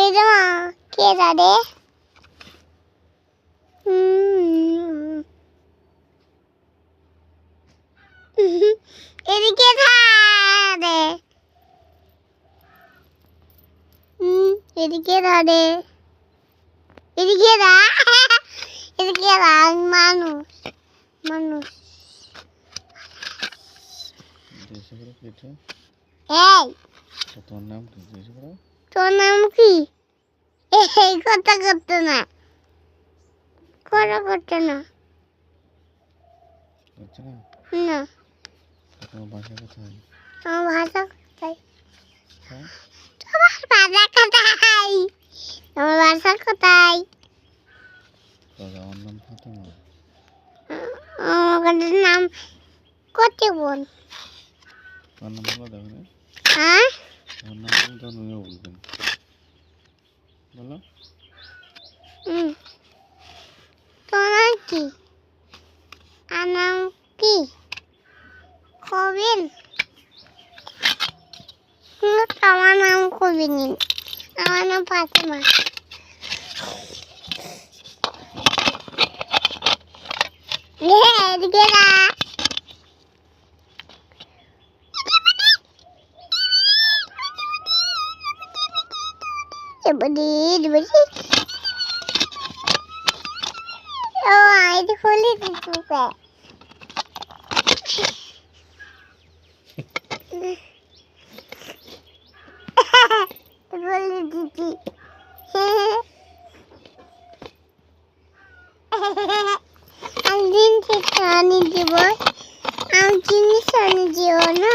এই যে মা কে জানে এদিকে ধারে এদিকে ধারে এদিকে দা এদিকে মানুষ মানুষ এই তোর নাম কি? তোর নাম কি? এই কথা করতে না করতে না না তোমার বাসা কোথায়? আমার ভাষা কোথায়? হ্যাঁ? তোমার ভাষা কোথায়? আমার ভাষা কোথায়? আমার নাম ফাতেমা। আমার নাম কত বোন? আমার নাম বলো দেখো। হ্যাঁ আমার নাম তুমি তো নুয়েও বলবেন বলো। তোমার কি? আর নাম কি? কবিন? আমার নাম কবিন, আমার নাম ফাতেমা। এদিকে না খুলি দিতে বলে দিদি একদিন থেকে আনি দিব আমি জিনিস আনি দিব না।